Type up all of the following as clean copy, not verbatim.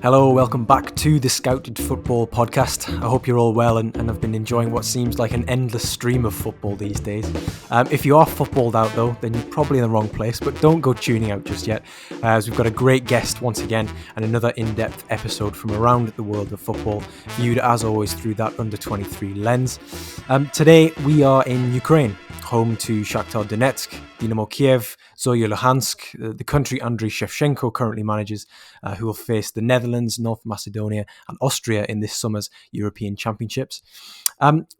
Hello, welcome back to the Scouted Football Podcast. I hope you're all well and have been enjoying what seems like an endless stream of football these days. If you are footballed out though, then you're probably in the wrong place, but don't go tuning out just yet, as we've got a great guest once again and another in-depth episode from around the world of football, viewed as always through that under-23 lens. Today we are in Ukraine, home to Shakhtar Donetsk, Dynamo Kiev, Zorya Luhansk, the country Andriy Shevchenko currently manages, who will face the Netherlands, North Macedonia and Austria in this summer's European Championships.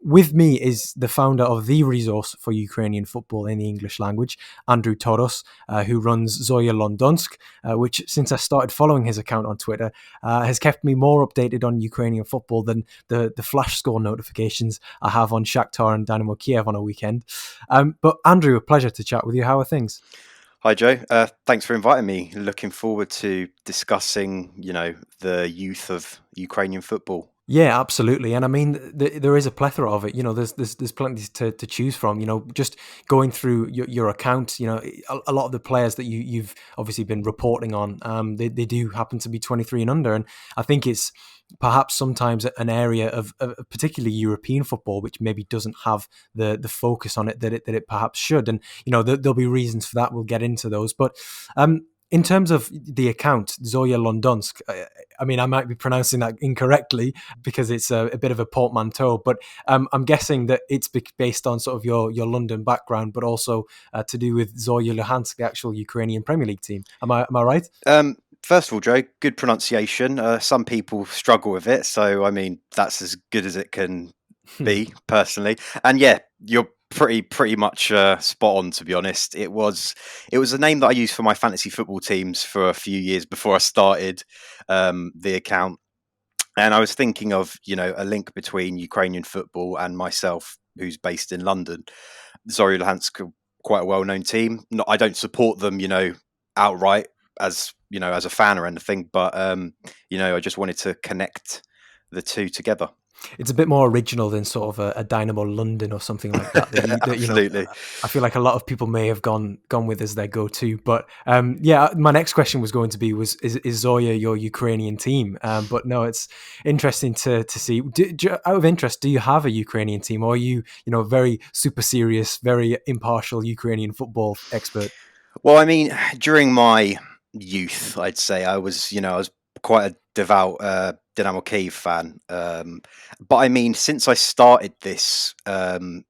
With me is the founder of the resource for Ukrainian football in the English language, Andrew Toros, who runs Zorya Londonsk, which since I started following his account on Twitter, has kept me more updated on Ukrainian football than the flash score notifications I have on Shakhtar and Dynamo Kiev on a weekend. But Andrew, a pleasure to chat with you. How are things? Hi, Joe. Thanks for inviting me. Looking forward to discussing, the youth of Ukrainian football. Yeah, absolutely. And I mean, there is a plethora of it. There's plenty to choose from. Just going through your account, a lot of the players that you've obviously been reporting on, they do happen to be 23 and under. And I think it's perhaps sometimes an area of particularly European football, which maybe doesn't have the focus on it that it perhaps should. And, there'll be reasons for that. We'll get into those. But in terms of the account, Zorya Londonsk, I mean, I might be pronouncing that incorrectly because it's a bit of a portmanteau, but I'm guessing that it's based on sort of your London background, but also to do with Zorya Luhansk, the actual Ukrainian Premier League team. Am I right? First of all, Joe, good pronunciation. Some people struggle with it, so I mean that's as good as it can be, personally. And yeah, you're pretty much spot on, to be honest. It was a name that I used for my fantasy football teams for a few years before I started the account, and I was thinking of a link between Ukrainian football and myself, who's based in London. Zorya Luhansk, quite a well-known team. I don't support them, outright as as a fan or anything, but I just wanted to connect the two together. It's a bit more original than sort of a Dynamo London or something like that. Absolutely. I feel like a lot of people may have gone with as their go-to. But yeah, my next question was going to be: is Zorya your Ukrainian team? But no, it's interesting to see. Out of interest, do you have a Ukrainian team, or are you very super serious, very impartial Ukrainian football expert? Well, I mean, during my youth, I'd say I was quite a devout Dynamo Kiev fan. But I mean, since I started this, covering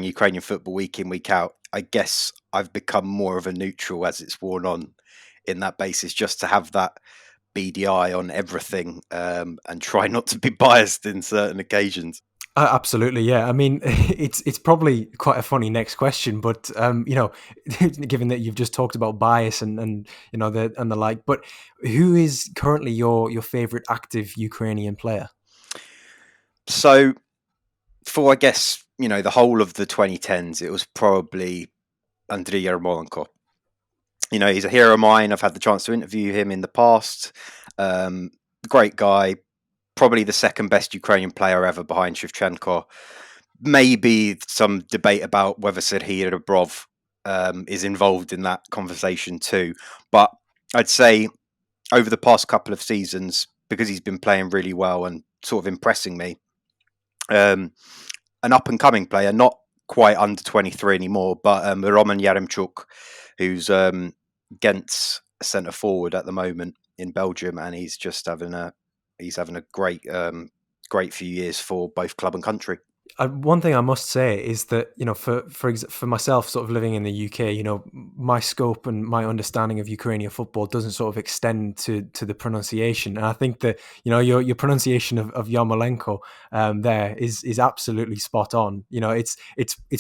Ukrainian football week in, week out, I guess I've become more of a neutral as it's worn on in that basis, just to have that beady eye on everything and try not to be biased in certain occasions. Absolutely, yeah. I mean, it's probably quite a funny next question, but given that you've just talked about bias and the like, but who is currently your favorite active Ukrainian player? So, for I guess the whole of the 2010s, it was probably Andriy Yarmolenko. He's a hero of mine. I've had the chance to interview him in the past. Great guy. Probably the second best Ukrainian player ever behind Shevchenko. Maybe some debate about whether Serhiy Rebrov is involved in that conversation too. But I'd say over the past couple of seasons, because he's been playing really well and sort of impressing me, an up-and-coming player, not quite under 23 anymore, but Roman Yaremchuk, who's Ghent's centre forward at the moment in Belgium, and he's just having a great few years for both club and country. One thing I must say is that for myself, sort of living in the UK, my scope and my understanding of Ukrainian football doesn't sort of extend to the pronunciation, and I think that your pronunciation of Yarmolenko there is absolutely spot on. It's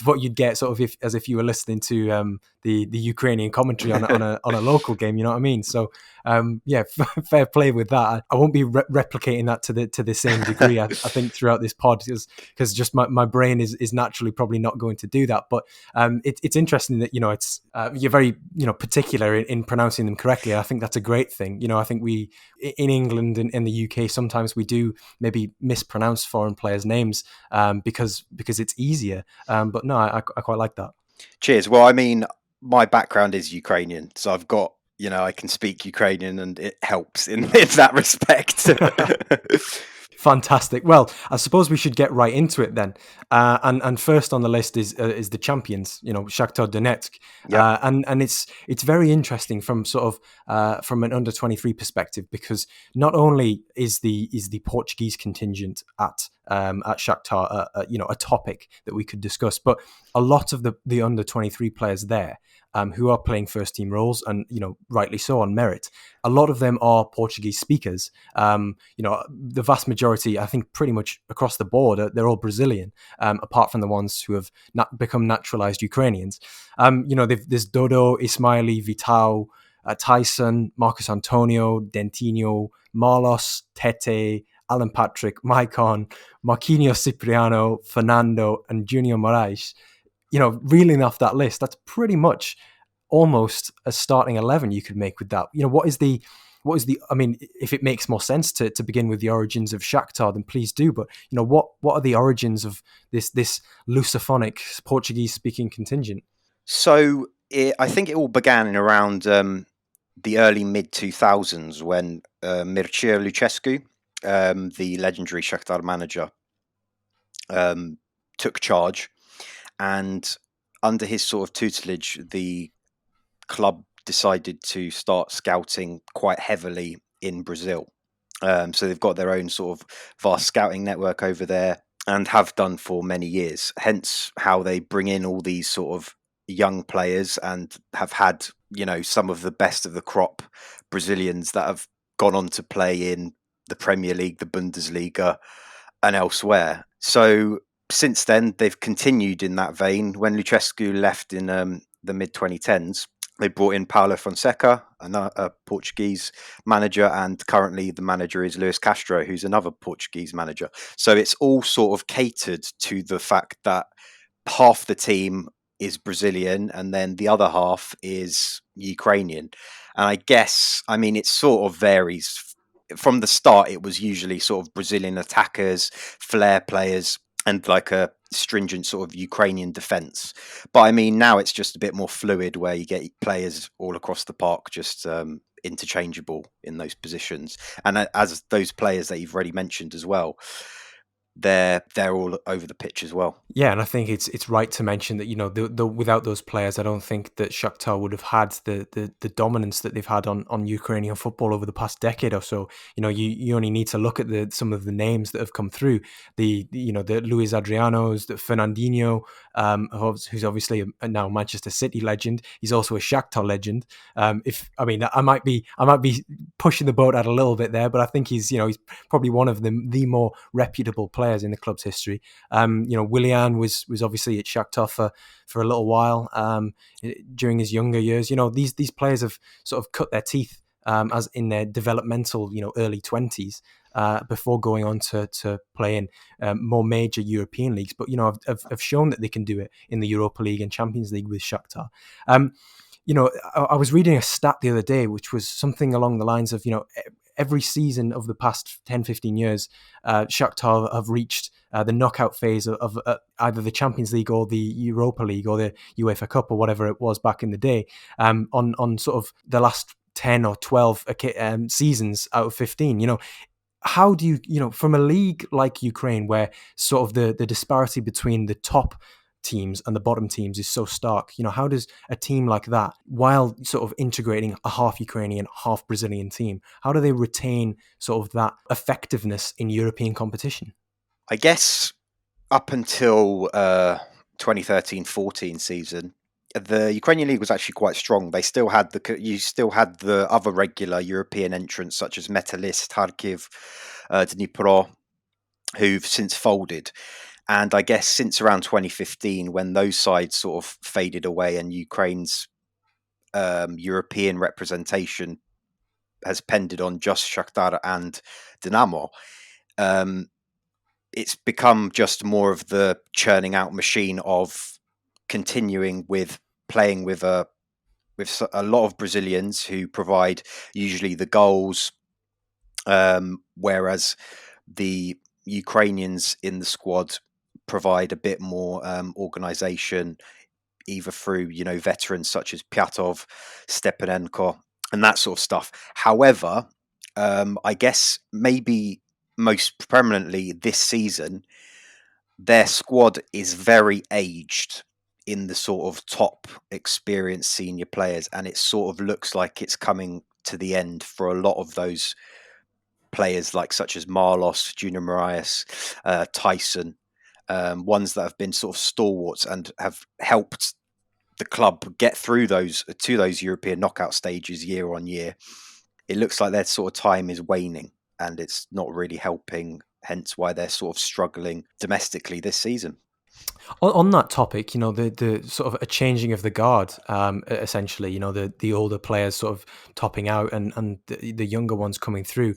what you'd get sort of as if you were listening to the Ukrainian commentary on a local game. You know what I mean? So yeah, fair play with that. I won't be replicating that to the same degree. I think throughout this pod because just my brain is naturally probably not going to do that. But it's interesting that it's you're very particular in pronouncing them correctly. I think that's a great thing. I think we in England and in the UK sometimes we do maybe mispronounce foreign players' names because it's easier. But no, I quite like that. Cheers. Well, I mean, my background is Ukrainian, so I've got I can speak Ukrainian and it helps in that respect. Fantastic. Well, I suppose we should get right into it then. And first on the list is the champions, Shakhtar Donetsk, Yep. and it's very interesting from sort of from an under-23 perspective, because not only is the Portuguese contingent at Shakhtar a topic that we could discuss, but a lot of the under-23 players there. Who are playing first team roles, and rightly so, on merit. A lot of them are Portuguese speakers. The vast majority, I think, pretty much across the board, they're all Brazilian, apart from the ones who have become naturalized Ukrainians. There's Dodo, Ismaili, Vitao, Tyson, Marcos Antonio, Dentinho, Marlos, Tete, Alan Patrick, Maicon, Marquinhos Cipriano, Fernando, and Junior Moraes. Reeling off that list, that's pretty much almost a starting 11 you could make with that. What is the I mean, if it makes more sense to begin with the origins of Shakhtar, then please do. But what are the origins of this Lusophonic Portuguese speaking contingent? So I think it all began in around the early mid 2000s when Mircea Lucescu, the legendary Shakhtar manager, took charge, and under his sort of tutelage, the club decided to start scouting quite heavily in Brazil. So they've got their own sort of vast scouting network over there, and have done for many years. Hence how they bring in all these sort of young players, and have had, some of the best of the crop Brazilians that have gone on to play in the Premier League, the Bundesliga, and elsewhere. So since then, they've continued in that vein. When Lucescu left in the mid 2010s, they brought in Paulo Fonseca, a Portuguese manager, and currently the manager is Luis Castro, who's another Portuguese manager. So it's all sort of catered to the fact that half the team is Brazilian and then the other half is Ukrainian. And I guess, it sort of varies. From the start, it was usually sort of Brazilian attackers, flair players, and like a stringent sort of Ukrainian defense. But now it's just a bit more fluid, where you get players all across the park, just interchangeable in those positions. And as those players that you've already mentioned as well, they're all over the pitch as well. Yeah, and I think it's right to mention that the without those players, I don't think that Shakhtar would have had the dominance that they've had on Ukrainian football over the past decade or so. You only need to look at some of the names that have come through, the Luis Adrianos, the Fernandinho, who's obviously a now Manchester City legend. He's also a Shakhtar legend. I might be pushing the boat out a little bit there, but I think he's probably one of the more reputable players in the club's history. Willian was obviously at Shakhtar for a little while during his younger years. These players have sort of cut their teeth as in their developmental early 20s before going on to play in more major European leagues, but have shown that they can do it in the Europa League and Champions League with Shakhtar. I was reading a stat the other day, which was something along the lines of, every season of the past 10, 15 years, Shakhtar have reached the knockout phase of either the Champions League or the Europa League or the UEFA Cup or whatever it was back in the day, on sort of the last 10 or 12 seasons out of 15. How do you, from a league like Ukraine, where sort of the disparity between the top teams and the bottom teams is so stark, how does a team like that, while sort of integrating a half Ukrainian, half Brazilian team, how do they retain sort of that effectiveness in European competition? I guess up until 2013-14 season, the Ukrainian league was actually quite strong. They still had the other regular European entrants such as Metalist, Kharkiv, Dnipro, who've since folded. And I guess since around 2015, when those sides sort of faded away and Ukraine's European representation has pended on just Shakhtar and Dynamo, it's become just more of the churning out machine of continuing with playing with a lot of Brazilians who provide usually the goals, whereas the Ukrainians in the squad provide a bit more organisation, either through veterans such as Pyatov, Stepanenko, and that sort of stuff. However, I guess maybe most prominently this season, their squad is very aged in the sort of top experienced senior players, and it sort of looks like it's coming to the end for a lot of those players, like such as Marlos, Junior Marias, Tyson, ones that have been sort of stalwarts and have helped the club get through those European knockout stages year on year. It looks like their sort of time is waning, and it's not really helping. Hence, why they're sort of struggling domestically this season. On that topic, the sort of a changing of the guard, essentially, the older players sort of topping out and the younger ones coming through.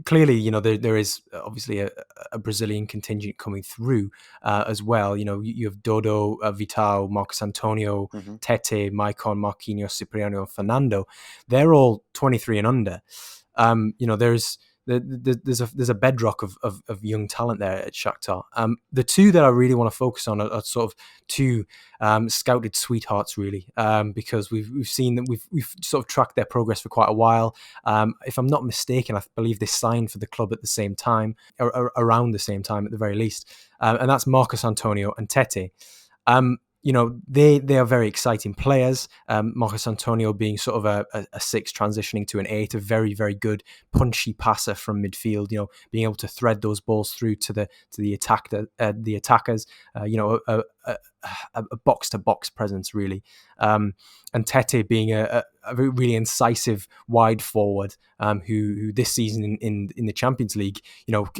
Clearly, there is obviously a Brazilian contingent coming through as well. You have Dodo, Vital, Marcos Antonio, Tete, Maicon, Marquinhos, Cipriano, and Fernando. They're all 23 and under. There's a bedrock of young talent there at Shakhtar. The two that I really want to focus on are sort of two scouted sweethearts, really, because we've seen that we've sort of tracked their progress for quite a while. If I'm not mistaken, I believe they signed for the club at the same time, or around the same time at the very least, and that's Marcos Antonio and Tete. They are very exciting players. Marcos Antonio being sort of a 6 transitioning to an 8, a very, very good punchy passer from midfield, being able to thread those balls through to the attackers, a box to box presence, really. And Tete being a really incisive wide forward, who this season in the Champions League,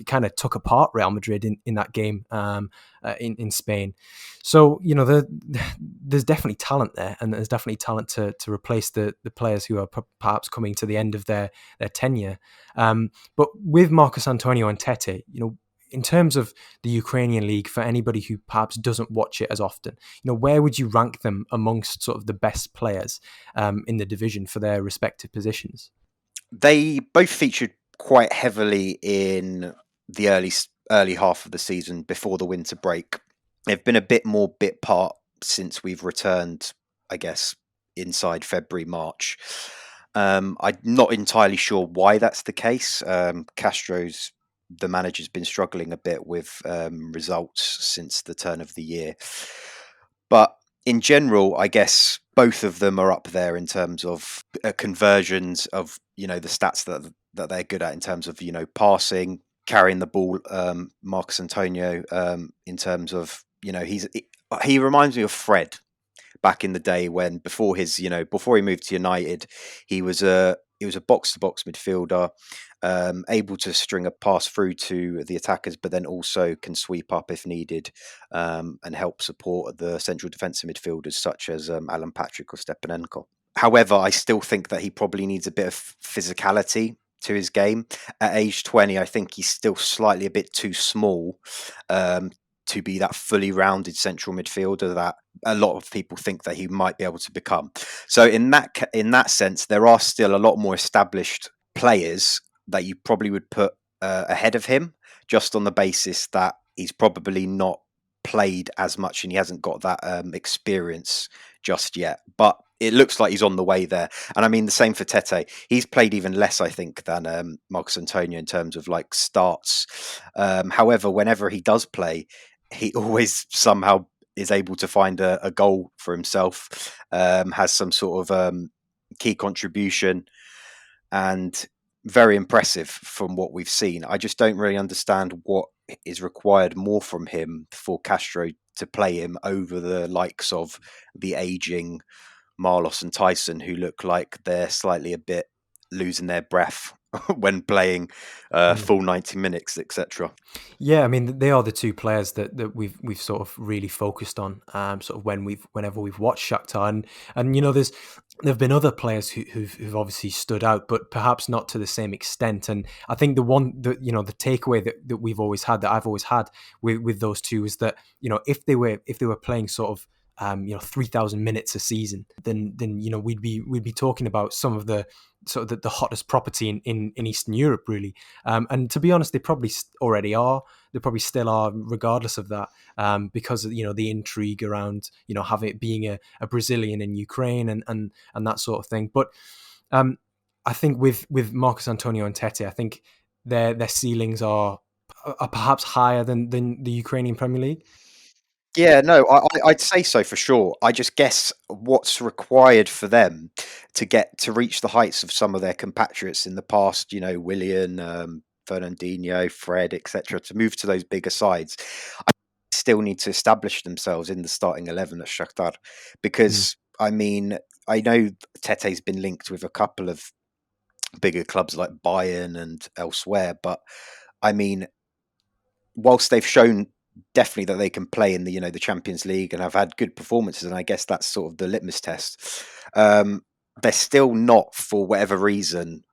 kind of took apart Real Madrid in that game in Spain. So there's definitely talent there, and there's definitely talent to replace the players who are perhaps coming to the end of their tenure. But with Marcos Antonio and Tete, in terms of the Ukrainian league, for anybody who perhaps doesn't watch it as often, where would you rank them amongst sort of the best players in the division for their respective positions? They both featured quite heavily in the early half of the season before the winter break. They've been a bit more bit part since we've returned, I guess, inside February, March. I'm not entirely sure why that's the case. The manager's been struggling a bit with results since the turn of the year. But in general, I guess both of them are up there in terms of conversions of, the stats that they're good at in terms of, passing, carrying the ball. Marcos Antonio, in terms of, he reminds me of Fred back in the day when before he moved to United, he was a box to box midfielder, able to string a pass through to the attackers, but then also can sweep up if needed, and help support the central defensive midfielders such as Alan Patrick or Stepanenko. However, I still think that he probably needs a bit of physicality to his game. At age 20, I think he's still slightly a bit too small to be that fully rounded central midfielder that a lot of people think that he might be able to become. So in that sense, there are still a lot more established players that you probably would put ahead of him, just on the basis that he's probably not played as much and he hasn't got that experience just yet. But it looks like he's on the way there. And I mean, the same for Tete. He's played even less, I think, than Marcos Antonio in terms of like starts. However, whenever he does play, he always somehow is able to find a goal for himself, has some sort of key contribution, and very impressive from what we've seen. I just don't really understand what is required more from him for Castro to play him over the likes of the aging Marlos and Tyson, who look like they're slightly a bit losing their breath when playing full 90 minutes, etc. Yeah, I mean, they are the two players that we've sort of really focused on, sort of whenever we've watched Shakhtar, and there've been other players who've obviously stood out, but perhaps not to the same extent. And I think the takeaway that we've always had, that I've always had with those two, is that if they were playing sort of 3,000 minutes a season, then we'd be talking about some of the sort of the hottest property in Eastern Europe, really. And to be honest, they probably already are. They probably still are, regardless of that, because of the intrigue around having it being a Brazilian in Ukraine and that sort of thing. But I think with Marcus Antonio and Tete, I think their ceilings are perhaps higher than the Ukrainian Premier League. Yeah, no, I'd say so for sure. I just guess what's required for them to get to reach the heights of some of their compatriots in the past, Willian, Fernandinho, Fred, etc., to move to those bigger sides, I still need to establish themselves in the starting 11 at Shakhtar. Mm. Because, I mean, I know Tete's been linked with a couple of bigger clubs like Bayern and elsewhere, but I mean, whilst they've shown definitely that they can play in the Champions League and have had good performances, and I guess that's sort of the litmus test. They're still not, for whatever reason,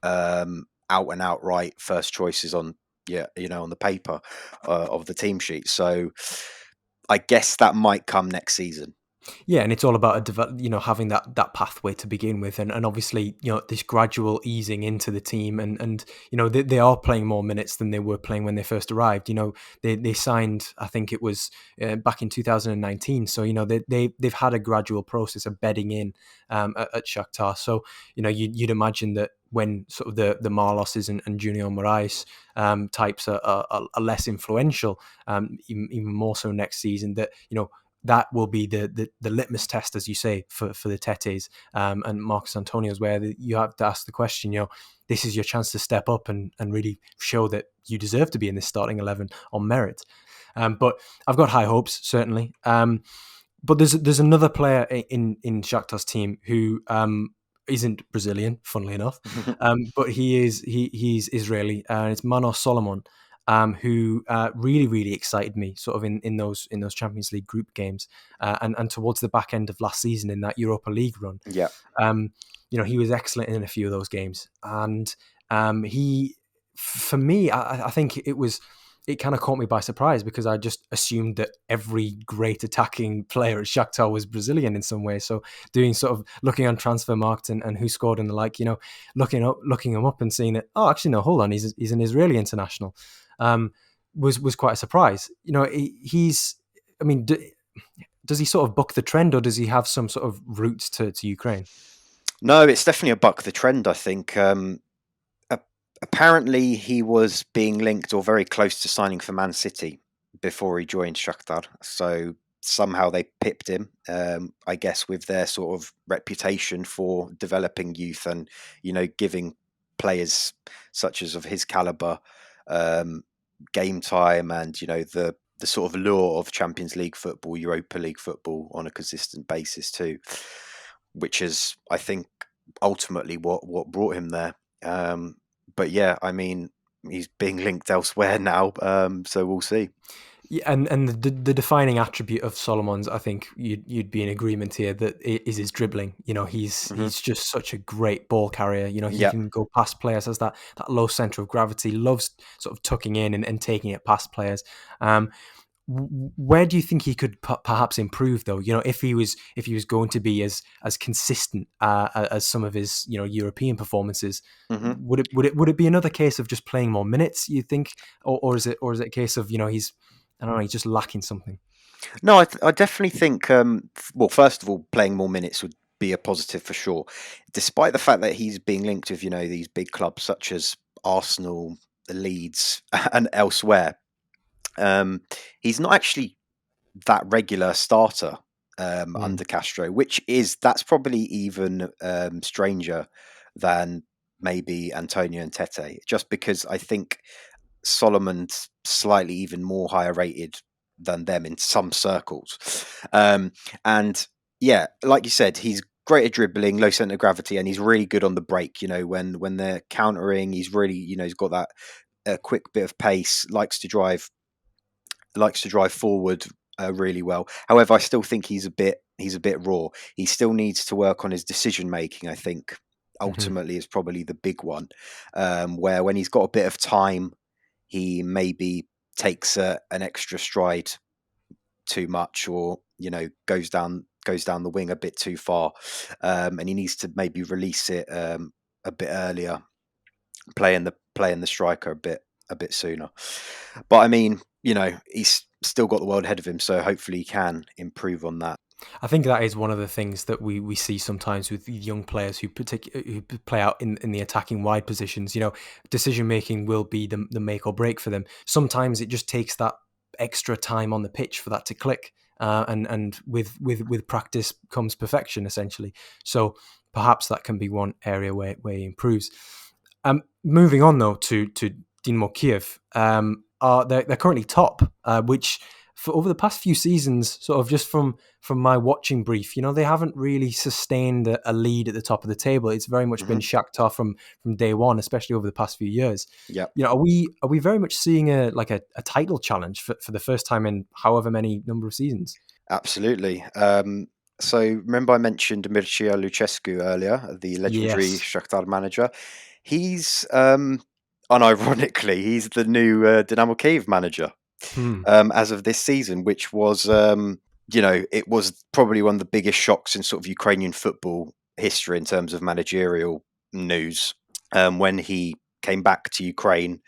out and outright first choices on on the paper of the team sheet. So I guess that might come next season. Yeah, and it's all about having that pathway to begin with, and obviously this gradual easing into the team, and they are playing more minutes than they were playing when they first arrived. They signed, I think it was back in 2019, so they've had a gradual process of bedding in at Shakhtar. So you'd imagine that when sort of the Marloses and Junior Moraes types are less influential, even more so next season, that will be the litmus test, as you say, for the Tetes and Marcus Antonios, where you have to ask the question, this is your chance to step up and really show that you deserve to be in this starting 11 on merit. But I've got high hopes, certainly. But there's another player in Shakhtar's team who isn't Brazilian, funnily enough, but he's Israeli, and it's Manos Solomon. Who really, really excited me sort of in those Champions League group games and towards the back end of last season in that Europa League run. Yeah. He was excellent in a few of those games. And for me, I think it kind of caught me by surprise because I just assumed that every great attacking player at Shakhtar was Brazilian in some way. So doing sort of looking on Transfermarkt and who scored and the like, looking him up and seeing it. Oh, actually, no, hold on. He's an Israeli international. Was quite a surprise. He's. I mean, does he sort of buck the trend, or does he have some sort of roots to Ukraine? No, it's definitely a buck the trend, I think. Apparently, he was being linked or very close to signing for Man City before he joined Shakhtar. So somehow they pipped him, I guess, with their sort of reputation for developing youth and, giving players such as of his caliber game time and, the sort of lure of Champions League football, Europa League football on a consistent basis too, which is, I think, ultimately what brought him there. But yeah, I mean, he's being linked elsewhere now, so we'll see. Yeah, and the defining attribute of Solomon's, I think you'd be in agreement here, that is his dribbling. He's just such a great ball carrier. He can go past players, has that low center of gravity, loves sort of tucking in and taking it past players. Where do you think he could perhaps improve, though? If he was going to be as consistent as some of his European performances, would it be another case of just playing more minutes? You think, or is it a case of he's, I don't know, he's just lacking something? No, I definitely think. Well, first of all, playing more minutes would be a positive for sure. Despite the fact that he's being linked with these big clubs such as Arsenal, Leeds, and elsewhere. He's not actually that regular starter under Castro, that's probably even stranger than maybe Antonio and Tete, just because I think Solomon's slightly even more higher rated than them in some circles. And yeah, like you said, he's great at dribbling, low center of gravity, and he's really good on the break. When they're countering, he's really, he's got that quick bit of pace, likes to drive forward really well. However, I still think he's a bit raw. He still needs to work on his decision making. I think ultimately is probably the big one, where when he's got a bit of time, he maybe takes an extra stride too much, or goes down the wing a bit too far, and he needs to maybe release it a bit earlier, playing the striker a bit sooner. But I mean, he's still got the world ahead of him, so hopefully he can improve on that. I think that is one of the things that we see sometimes with young players who who play out in the attacking wide positions. Decision making will be the make or break for them. Sometimes it just takes that extra time on the pitch for that to click, and with practice comes perfection, essentially. So perhaps that can be one area where he improves. Moving on though to Dynamo Kiev, they're currently top, which for over the past few seasons, sort of just from my watching brief, they haven't really sustained a lead at the top of the table. It's very much been Shakhtar from day one, especially over the past few years. Yeah. Are we very much seeing a title challenge for the first time in however many number of seasons? Absolutely. So remember I mentioned Mircea Lucescu earlier, the legendary Yes. Shakhtar manager. He's unironically he's the new Dynamo Kiev manager as of this season, which was it was probably one of the biggest shocks in sort of Ukrainian football history in terms of managerial news when he came back to Ukraine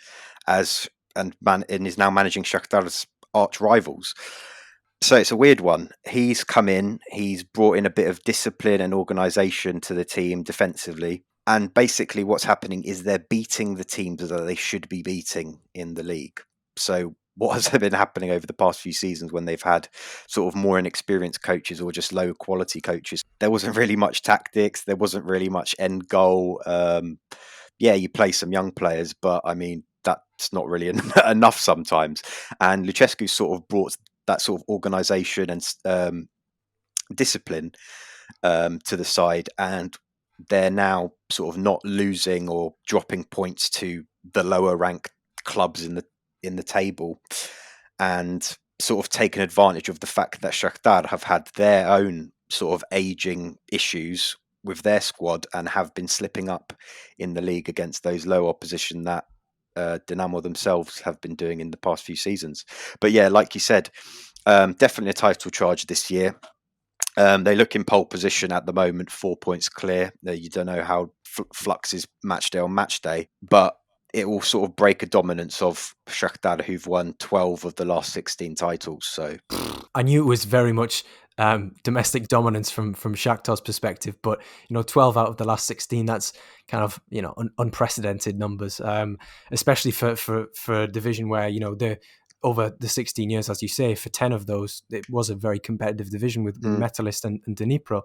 and is now managing Shakhtar's arch rivals. So it's a weird one. He's come in, he's brought in a bit of discipline and organisation to the team defensively. And basically what's happening is they're beating the teams that they should be beating in the league. So what has been happening over the past few seasons when they've had sort of more inexperienced coaches or just low quality coaches? There wasn't really much tactics. There wasn't really much end goal. You play some young players, but I mean, that's not really enough sometimes. And Lucescu sort of brought that sort of organisation and discipline to the side, and they're now sort of not losing or dropping points to the lower ranked clubs in the table, and sort of taken advantage of the fact that Shakhtar have had their own sort of aging issues with their squad and have been slipping up in the league against those low opposition that Dynamo themselves have been doing in the past few seasons. But yeah, like you said, definitely a title charge this year. They look in pole position at the moment, 4 points clear. You don't know how Flux is match day on match day, but it will sort of break a dominance of Shakhtar, who've won 12 of the last 16 titles. So I knew it was very much domestic dominance from Shakhtar's perspective, but 12 out of the last 16, that's kind of unprecedented numbers, especially for a division where the over the 16 years, as you say, for 10 of those, it was a very competitive division with Metalist and Dnipro.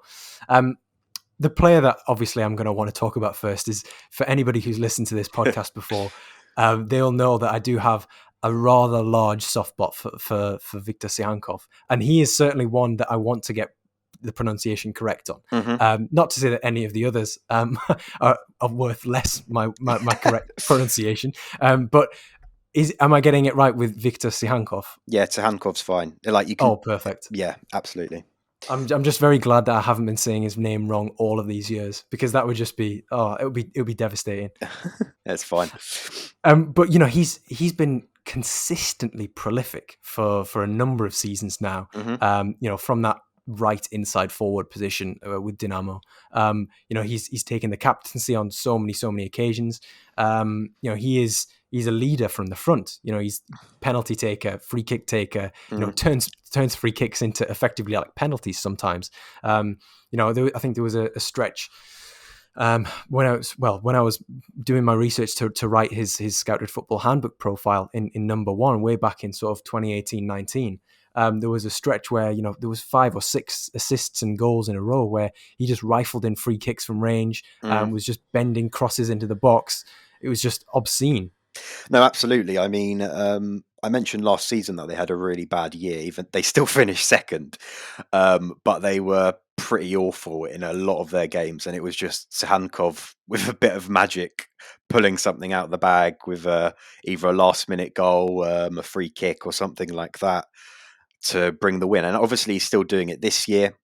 The player that obviously I'm going to want to talk about first is, for anybody who's listened to this podcast before, they'll know that I do have a rather large soft spot for Viktor Tsygankov, and he is certainly one that I want to get the pronunciation correct on. Not to say that any of the others are worth less my correct pronunciation, but am I getting it right with Viktor Tsygankov? Yeah, Tsygankov's fine. Like you can. Oh, perfect. Yeah, absolutely. I'm just very glad that I haven't been saying his name wrong all of these years, because that would just be it would be devastating. That's fine. But he's been consistently prolific for a number of seasons now. From that right inside forward position with Dynamo. He's taken the captaincy on so many occasions. He's a leader from the front. He's penalty taker, free kick taker. Turns free kicks into effectively like penalties sometimes. I think there was a stretch when I was doing my research to write his Scouted Football Handbook profile in number one way back in sort of 2018-19. There was a stretch where there was 5 or 6 assists and goals in a row where he just rifled in free kicks from range, was just bending crosses into the box. It was just obscene. No, absolutely. I mean, I mentioned last season that they had a really bad year. Even they still finished second, but they were pretty awful in a lot of their games, and it was just Tsygankov with a bit of magic pulling something out of the bag with either a last-minute goal, a free kick, or something like that to bring the win. And obviously, he's still doing it this year.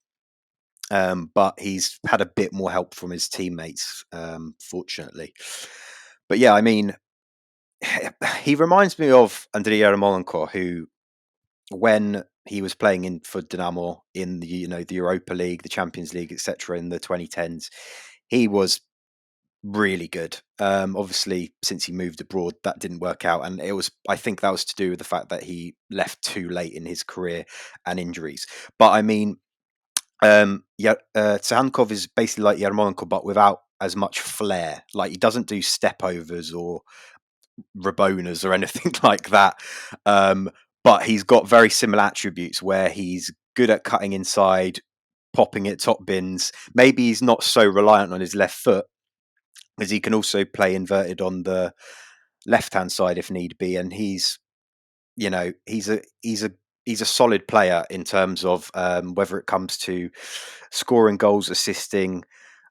But he's had a bit more help from his teammates, fortunately. But yeah, I mean, he reminds me of Andriy Yarmolenko, who, when he was playing for Dynamo in the the Europa League, the Champions League, etc., in the 2010s, he was really good. Obviously, since he moved abroad, that didn't work out, and I think that was to do with the fact that he left too late in his career and injuries. But I mean, Yeah, Tsahankov is basically like Yarmolenko, but without as much flair. Like he doesn't do step overs or Rabonas or anything like that. But he's got very similar attributes where he's good at cutting inside, popping at top bins. Maybe he's not so reliant on his left foot, as he can also play inverted on the left hand side if need be. And he's, you know, he's a solid player in terms of whether it comes to scoring goals, assisting,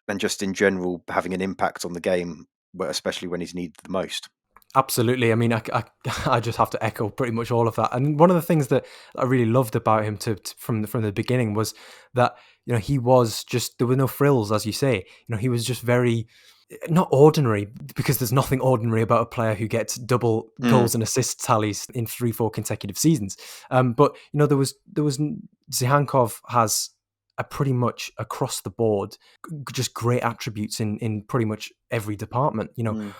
and just in general having an impact on the game, especially when he's needed the most. Absolutely. I mean, I just have to echo pretty much all of that. And one of the things that I really loved about him from the beginning was that, you know, he was just, there were no frills, as you say. You know, he was just very, not ordinary, because there's nothing ordinary about a player who gets double goals and assist tallies in 3-4 consecutive seasons. But you know, there was Zihankov has a pretty much across the board just great attributes in pretty much every department. You know,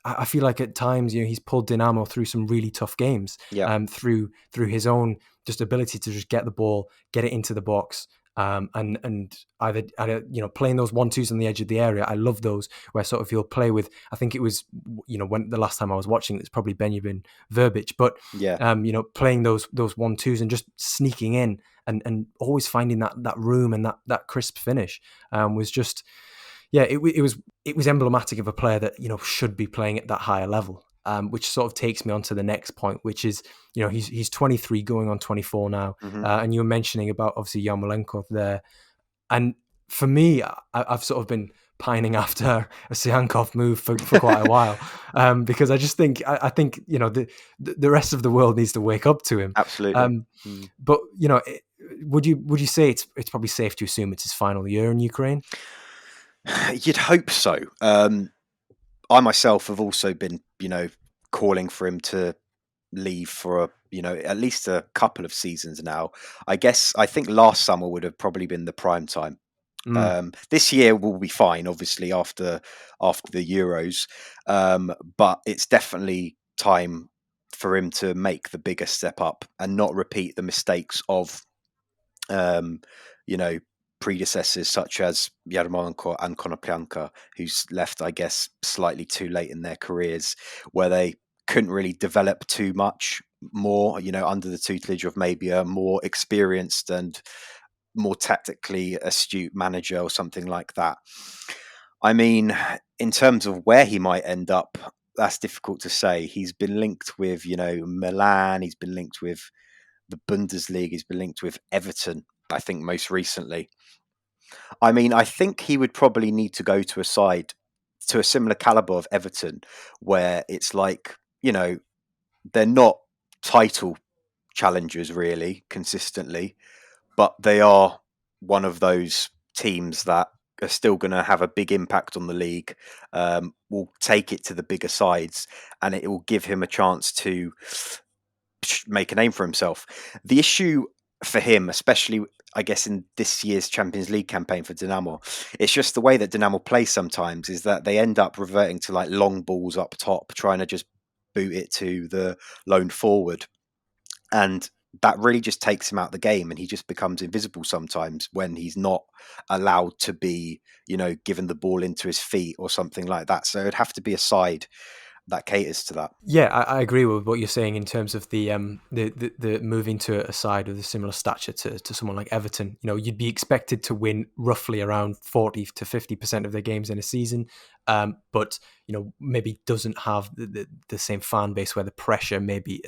I feel like at times, you know, he's pulled Dinamo through some really tough games. Yeah. Through his own just ability to just get the ball, get it into the box, and either you know, playing those 1-2s on the edge of the area. I love those where sort of he'll play with. I think it was, you know, when the last time I was watching, it's probably Benjamin Verbic, but Yeah. you know, playing those 1-2s and just sneaking in and always finding that room and that crisp finish was just. Yeah, it was emblematic of a player that, you know, should be playing at that higher level, which sort of takes me on to the next point, which is, you know, he's 23 going on 24 now, and you were mentioning about obviously Yarmolenko there, and for me, I've sort of been pining after a Siankov move for quite a while, because I just think I think, you know, the rest of the world needs to wake up to him. Absolutely. But you know, would you say it's probably safe to assume it's his final year in Ukraine? You'd hope so. I myself have also been, you know, calling for him to leave for you know, at least a couple of seasons now. I think last summer would have probably been the prime time. This year will be fine, obviously after the Euros, but it's definitely time for him to make the bigger step up and not repeat the mistakes of you know, predecessors such as Yarmolenko and Konoplyanka, who's left, I guess, slightly too late in their careers, where they couldn't really develop too much more, you know, under the tutelage of maybe a more experienced and more tactically astute manager or something like that. I mean, in terms of where he might end up, that's difficult to say. He's been linked with, you know, Milan. He's been linked with the Bundesliga. He's been linked with Everton, I think, most recently. I mean, I think he would probably need to go to a side to a similar caliber of Everton, where it's like, you know, they're not title challengers really consistently, but they are one of those teams that are still going to have a big impact on the league, will take it to the bigger sides, and it will give him a chance to make a name for himself. The issue for him, especially, I guess, in this year's Champions League campaign for Dinamo, it's just the way that Dinamo play sometimes is that they end up reverting to like long balls up top, trying to just boot it to the lone forward. And that really just takes him out of the game, and he just becomes invisible sometimes when he's not allowed to be, you know, given the ball into his feet or something like that. So it'd have to be a side that caters to that. Yeah, I agree with what you're saying in terms of the moving to a side of a similar stature to someone like Everton. You know, you'd be expected to win roughly around 40 to 50% of their games in a season, but you know, maybe doesn't have the same fan base where the pressure may be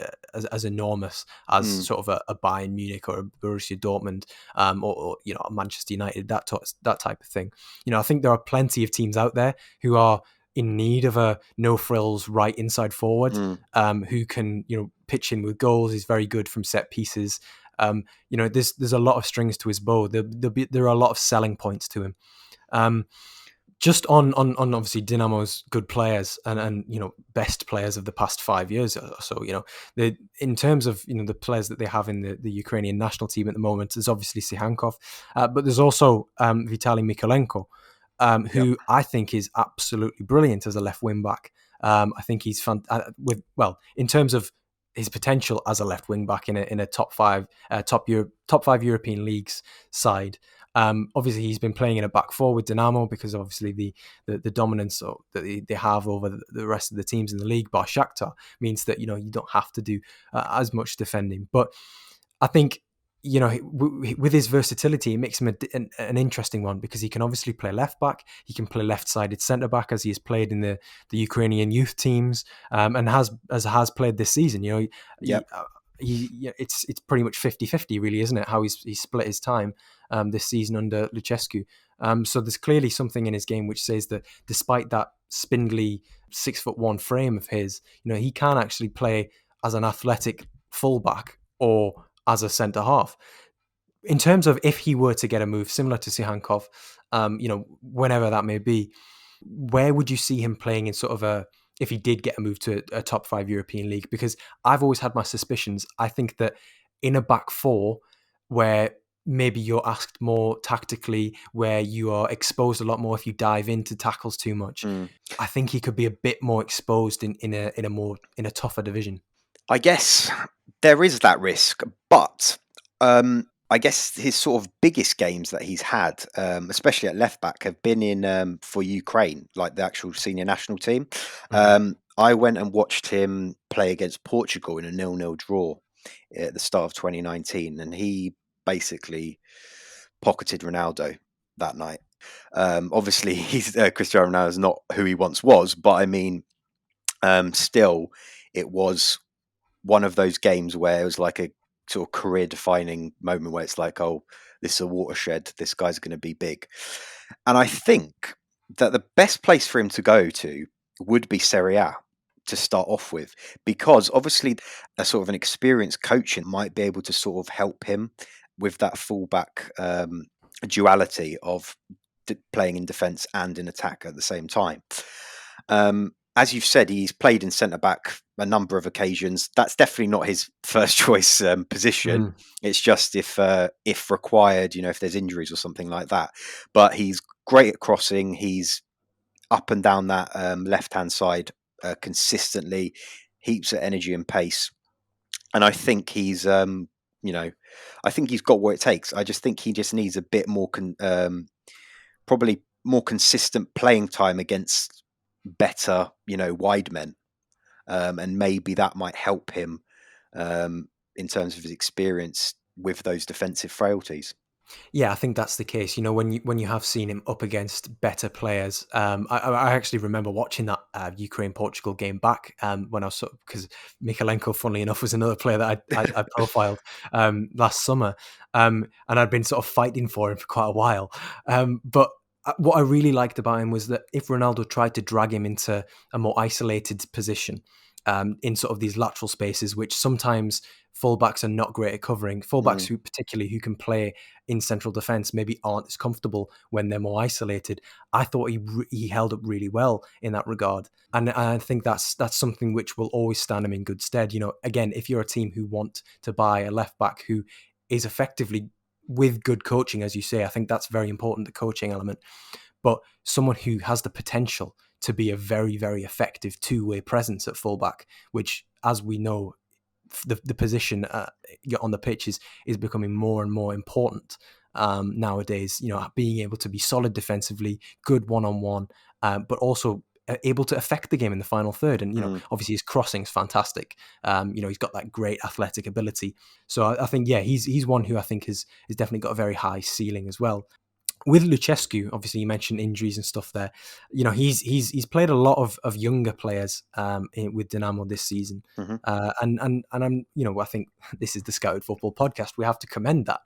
as enormous as sort of a Bayern Munich or a Borussia Dortmund, or you know, a Manchester United, that type of thing. You know, I think there are plenty of teams out there who are in need of a no frills right inside forward, who can, you know, pitch in with goals. He's very good from set pieces. You know, there's a lot of strings to his bow. There are a lot of selling points to him. Just on obviously Dinamo's good players and you know, best players of the past 5 years or so. You know, in terms of, you know, the players that they have in the Ukrainian national team at the moment, there's obviously Sihankov, but there's also Vitaly Mikolenko, who I think is absolutely brilliant as a left wing back. I think he's fun in terms of his potential as a left wing back in a top five European leagues side. Obviously, he's been playing in a back four with Dinamo because obviously the dominance that they have over the rest of the teams in the league, bar Shakhtar, means that you don't have to do as much defending. But I think with his versatility, it makes him an interesting one because he can obviously play left back, he can play left-sided centre back as he has played in the Ukrainian youth teams, and has played this season. It's pretty much 50-50 really, isn't it, how he's split his time this season under Lucescu. So there's clearly something in his game which says that despite that spindly 6'1" frame of his, he can actually play as an athletic fullback or as a centre half. In terms of if he were to get a move similar to Sihankov, whenever that may be, where would you see him playing in sort of if he did get a move to a top 5 European league? Because I've always had my suspicions. I think that in a back four where maybe you're asked more tactically, where you are exposed a lot more if you dive into tackles too much, I think he could be a bit more exposed in a tougher division. I guess there is that risk, but I guess his sort of biggest games that he's had, especially at left back, have been in for Ukraine, like the actual senior national team. I went and watched him play against Portugal in a 0-0 draw at the start of 2019, and he basically pocketed Ronaldo that night. Obviously, Cristiano Ronaldo is not who he once was, but I mean, still, it was one of those games where it was like a sort of career-defining moment where it's like, oh, this is a watershed. This guy's going to be big. And I think that the best place for him to go to would be Serie A to start off with, because obviously a sort of an experienced coach might be able to sort of help him with that fullback duality of playing in defence and in attack at the same time. As you've said, he's played in centre-back a number of occasions. That's definitely not his first choice position. It's just if required, if there's injuries or something like that. But he's great at crossing. He's up and down that left-hand side consistently, heaps of energy and pace. And I think he's, I think he's got what it takes. I just think he just needs a bit more, probably more consistent playing time against better, wide men, and maybe that might help him in terms of his experience with those defensive frailties. Yeah, I think that's the case. When you have seen him up against better players, I actually remember watching that Ukraine-Portugal game back when I was because Mykolenko, funnily enough, was another player that I profiled last summer, and I'd been sort of fighting for him for quite a while. But what I really liked about him was that if Ronaldo tried to drag him into a more isolated position in sort of these lateral spaces, which sometimes fullbacks are not great at covering, fullbacks who can play in central defence maybe aren't as comfortable when they're more isolated. I thought he held up really well in that regard, and I think that's something which will always stand him in good stead. Again, if you're a team who want to buy a left back who is effectively, with good coaching, as you say, I think that's very important, the coaching element, but someone who has the potential to be a very, very effective two-way presence at fullback, which, as we know, the position on the pitch is becoming more and more important nowadays. Being able to be solid defensively, good one-on-one, but also able to affect the game in the final third. And obviously his crossing is fantastic. He's got that great athletic ability. So I think he's one who I think has definitely got a very high ceiling as well. With Lucescu, obviously you mentioned injuries and stuff there. He's played a lot of younger players with Dinamo this season, and I'm I think this is the Scouted Football podcast. We have to commend that.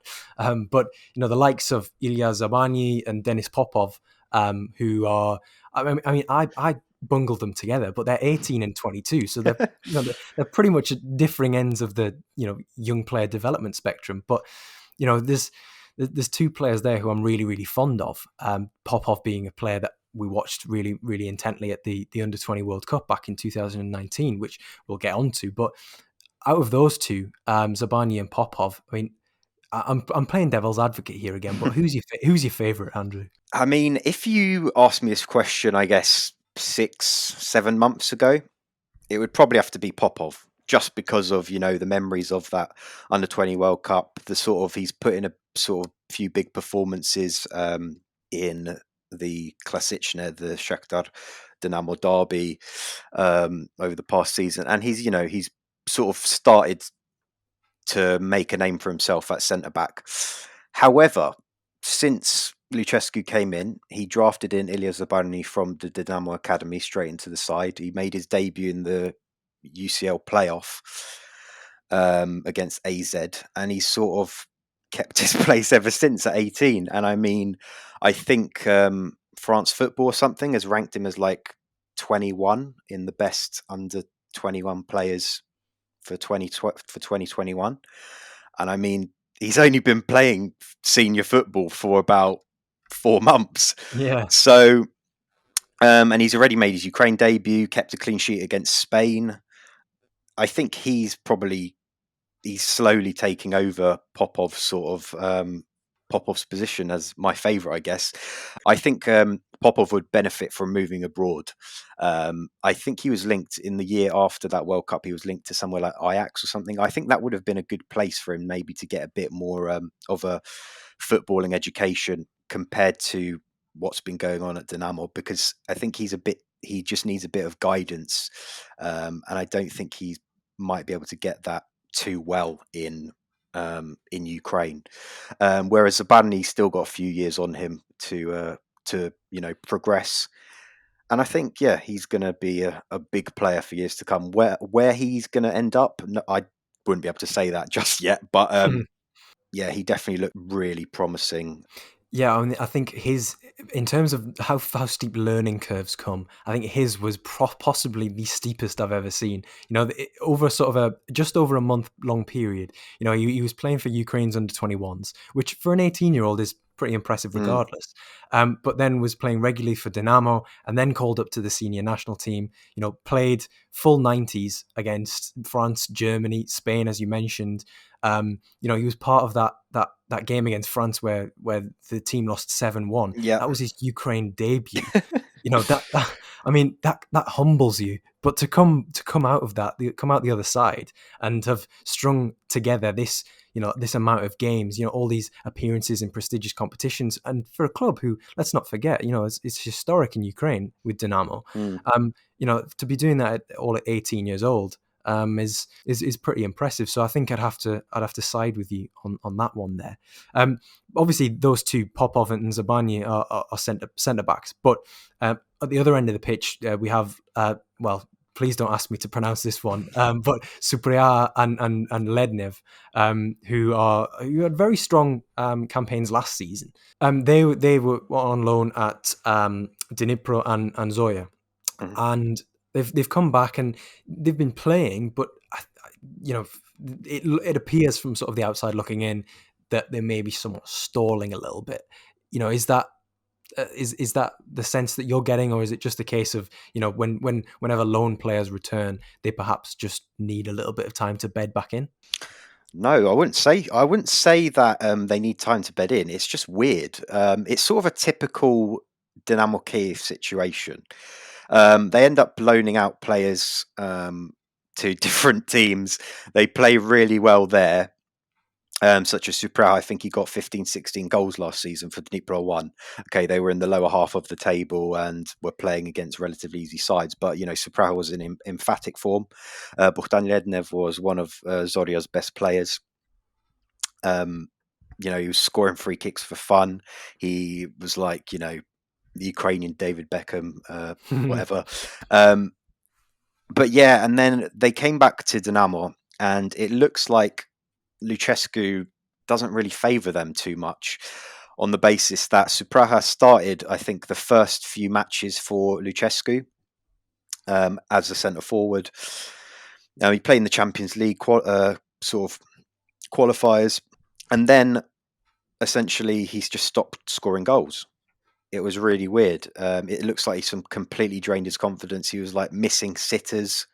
But the likes of Ilya Zabani and Denis Popov, who are, I bungled them together, but they're 18 and 22, so they're they're pretty much at differing ends of the young player development spectrum. But there's two players there who I'm really, really fond of. Popov being a player that we watched really, really intently at the Under-20 World Cup back in 2019, which we'll get onto. But out of those two, Zabani and Popov, I'm playing devil's advocate here again, but who's your favourite, Andrew? I mean, if you asked me this question, I guess 6-7 months ago, it would probably have to be Popov. just because of, the memories of that under-20 World Cup. He's put in a sort of few big performances in the Klasične, the Shakhtar Dynamo derby over the past season, and he's sort of started to make a name for himself at centre back. However, since Lucescu came in, he drafted in Ilya Zabarny from the Dynamo Academy straight into the side. He made his debut in the UCL playoff against AZ, and he's sort of kept his place ever since at 18. And I mean, I think France Football or something has ranked him as like 21 in the best under 21 players for 2021. And I mean, he's only been playing senior football for about 4 months. Yeah. So, and he's already made his Ukraine debut, kept a clean sheet against Spain. I think he's slowly taking over Popov's Popov's position as my favourite, I guess. I think Popov would benefit from moving abroad. I think he was linked in the year after that World Cup. He was linked to somewhere like Ajax or something. I think that would have been a good place for him, maybe to get a bit more of a footballing education compared to what's been going on at Dynamo, because I think he just needs a bit of guidance, and I don't think he might be able to get that too well in Ukraine. Whereas Zabarny's still got a few years on him to progress. And I think, he's going to be a big player for years to come. Where he's going to end up, no, I wouldn't be able to say that just yet. But he definitely looked really promising. Yeah, I mean, I think in terms of how steep learning curves come, I think his was possibly the steepest I've ever seen. Over sort of just over a month long period. He was playing for Ukraine's under-21s, which for an 18-year-old is pretty impressive regardless. But then was playing regularly for Dynamo, and then called up to the senior national team. Played full 90s against France, Germany, Spain, as you mentioned. He was part of that game against France where the team lost 7-1. Yeah, that was his Ukraine debut. that humbles you. But to come out of that, come out the other side, and have strung together this amount of games, all these appearances in prestigious competitions, and for a club who, let's not forget, it's historic in Ukraine with Dynamo. To be doing that all at 18 years old is pretty impressive. So I think I'd have to side with you on that one there. Obviously, those two, Popov and Zabarny, are centre backs, but at the other end of the pitch, we have please don't ask me to pronounce this one, but Supriya and Lednev, who had very strong campaigns last season. They were on loan at Dnipro and Zoya, and they've come back and they've been playing, but it appears from sort of the outside looking in that they may be somewhat stalling a little bit. Is that the sense that you're getting, or is it just a case of whenever loan players return, they perhaps just need a little bit of time to bed back in? No, I wouldn't say that they need time to bed in. It's just weird. It's sort of a typical Dynamo Kyiv situation. They end up loaning out players to different teams. They play really well there. Such as Supriya, I think he got 15, 16 goals last season for Dnipro 1. Okay, they were in the lower half of the table and were playing against relatively easy sides. But, Supriya was in emphatic form. Bohdan Lednev was one of Zorya's best players. He was scoring free kicks for fun. He was like, the Ukrainian David Beckham, whatever. But yeah, and then they came back to Dynamo, and it looks like Lucescu doesn't really favour them too much, on the basis that Supriya started, I think, the first few matches for Lucescu as a centre forward. Now he played in the Champions League sort of qualifiers, and then essentially he's just stopped scoring goals. It was really weird. It looks like he's completely drained his confidence. He was like missing sitters,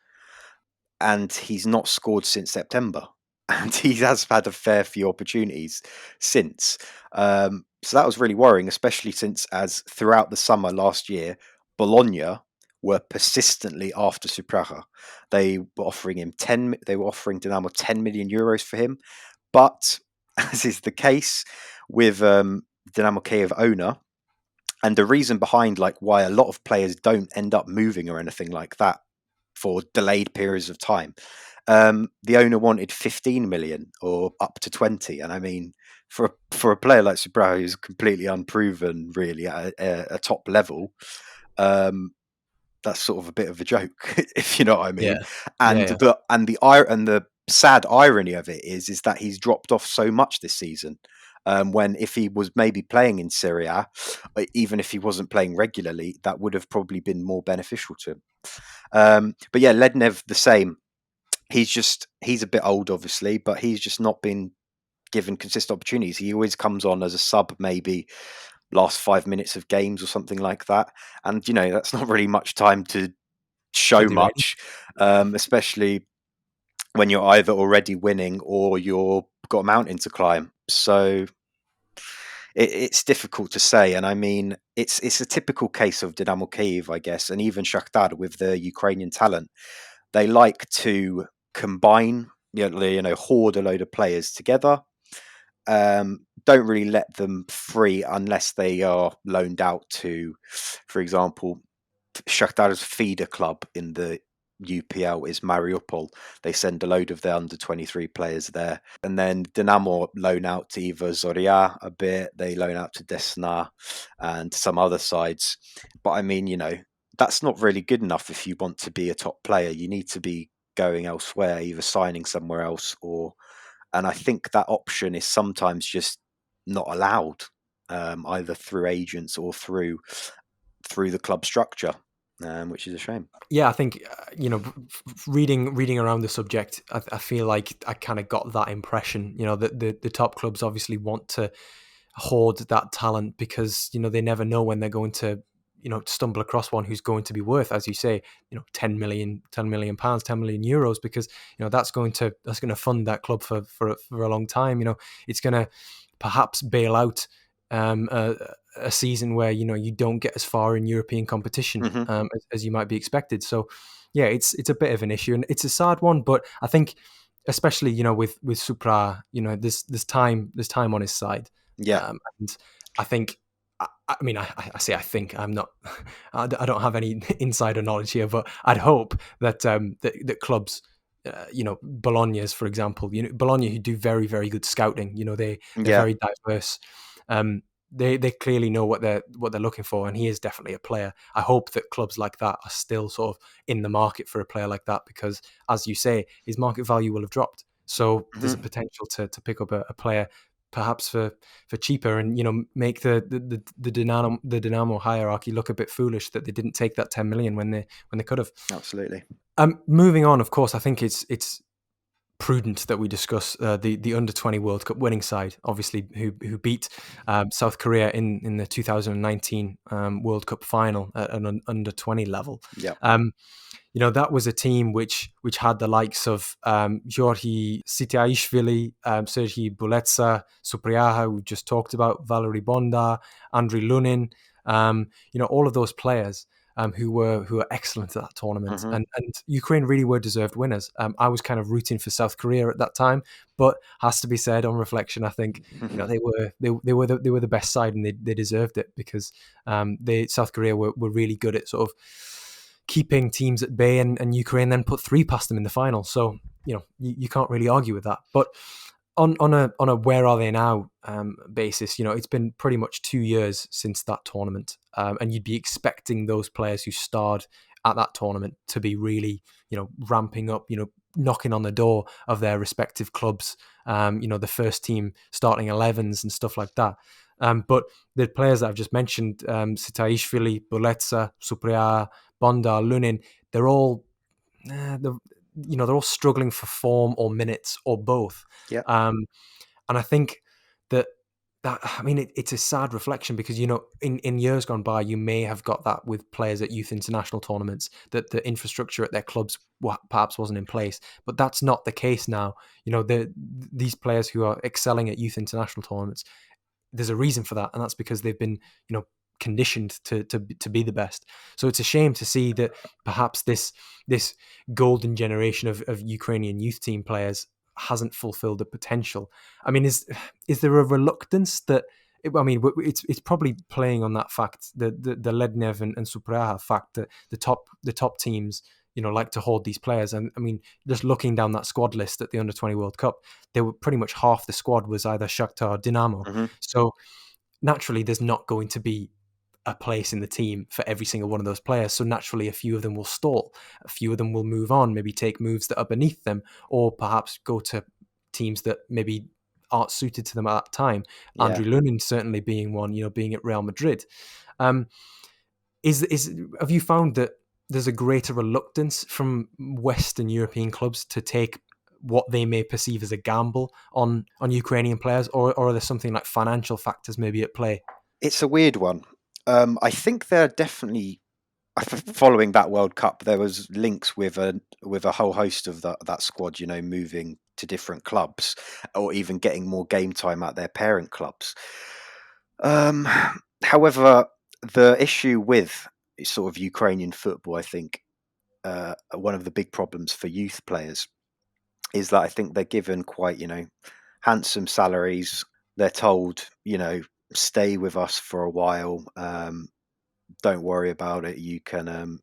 and he's not scored since September. And he has had a fair few opportunities since. So that was really worrying, especially since, as throughout the summer last year, Bologna were persistently after Supraja. They were offering him They were offering Dinamo 10 million euros for him, but as is the case with Dinamo Kiev owner, and the reason behind like why a lot of players don't end up moving or anything like that for delayed periods of time. The owner wanted 15 million or up to 20, and I mean, for a player like Subraja who's completely unproven, really at a top level, that's sort of a bit of a joke, if you know what I mean. Yeah. And Yeah. the sad irony of it is that he's dropped off so much this season. When if he was maybe playing in Serie A, even if he wasn't playing regularly, that would have probably been more beneficial to him. But yeah, Lednev the same. He's a bit old, obviously, but he's just not been given consistent opportunities. He always comes on as a sub, maybe last 5 minutes of games or something like that. And that's not really much time to show To do anything. much, especially when you're either already winning or you're got a mountain to climb. So it's difficult to say. And I mean, it's a typical case of Dynamo Kyiv, I guess, and even Shakhtar with the Ukrainian talent. They like to combine, hoard a load of players together. Don't really let them free unless they are loaned out to, for example, Shakhtar's feeder club in the UPL is Mariupol. They send a load of their under-23 players there. And then Dinamo loan out to either Zoria a bit, they loan out to Desna and some other sides. But I mean, that's not really good enough if you want to be a top player. You need to be going elsewhere, either signing somewhere else and I think that option is sometimes just not allowed, either through agents or through the club structure, which is a shame. Yeah, I think reading around the subject, I feel like I kind of got that impression. That the top clubs obviously want to hoard that talent because they never know when they're going to stumble across one who's going to be worth, as you say, 10 million pounds, 10 million euros, because that's going to fund that club for a long time. It's going to perhaps bail out a season where you don't get as far in European competition as you might be expected. So yeah, it's a bit of an issue, and it's a sad one. But I think, especially with Supra, there's time on his side. Yeah, and I think. I mean, I say I think I'm not. I don't have any insider knowledge here, but I'd hope that that clubs, Bologna's, for example, Bologna, who do very, very good scouting. They're very diverse. They clearly know what they're looking for, and he is definitely a player. I hope that clubs like that are still sort of in the market for a player like that, because, as you say, his market value will have dropped. So there's a potential to pick up a player perhaps for cheaper, and make the Dynamo hierarchy look a bit foolish that they didn't take that 10 million when they could have. Absolutely. Moving on, of course, I think it's prudent that we discuss the under-20 World Cup winning side, obviously, who beat South Korea in the 2019 World Cup final at an under-20 level. Yeah. That was a team which had the likes of Georgi Sitiaishvili, Sergei Buletsa, Supriaha, we've just talked about, Valery Bondar, Andriy Lunin, all of those players who were excellent at that tournament. And Ukraine really were deserved winners. I was kind of rooting for South Korea at that time, but has to be said, on reflection, I think they were the best side, and they deserved it, because South Korea were really good at sort of keeping teams at bay, and Ukraine then put 3 past them in the final. So you can't really argue with that. But on a where are they now basis, it's been pretty much 2 years since that tournament, and you'd be expecting those players who starred at that tournament to be really ramping up, knocking on the door of their respective clubs, the first team starting 11s and stuff like that. But the players that I've just mentioned, Sitaishvili, Buletsa, Supriya, Bondar, Lunin, they're all they're all struggling for form or minutes or both. Yeah. And I think that I mean, it's a sad reflection, because in years gone by, you may have got that with players at youth international tournaments, that the infrastructure at their clubs perhaps wasn't in place. But that's not the case now. These players who are excelling at youth international tournaments, there's a reason for that, and that's because they've been conditioned to be the best. So it's a shame to see that perhaps this golden generation of Ukrainian youth team players hasn't fulfilled the potential. I mean, is there a reluctance that? I mean, it's probably playing on that fact, the Lednev and Supraha fact that the top teams, like to hold these players. And I mean, just looking down that squad list at the Under-20 World Cup, there were pretty much half the squad was either Shakhtar or Dinamo. Mm-hmm. So naturally, there's not going to be a place in the team for every single one of those players. So naturally, a few of them will stall. A few of them will move on, maybe take moves that are beneath them, or perhaps go to teams that maybe aren't suited to them at that time. Yeah. Andriy Lunin certainly being one, being at Real Madrid. Have you found that there's a greater reluctance from Western European clubs to take what they may perceive as a gamble on Ukrainian players, or are there something like financial factors maybe at play? It's a weird one. I think they're definitely, following that World Cup, there was links with a whole host of that squad, moving to different clubs or even getting more game time at their parent clubs. However, the issue with sort of Ukrainian football, I think, one of the big problems for youth players is that I think they're given quite, handsome salaries. They're told, stay with us for a while. Don't worry about it. You can,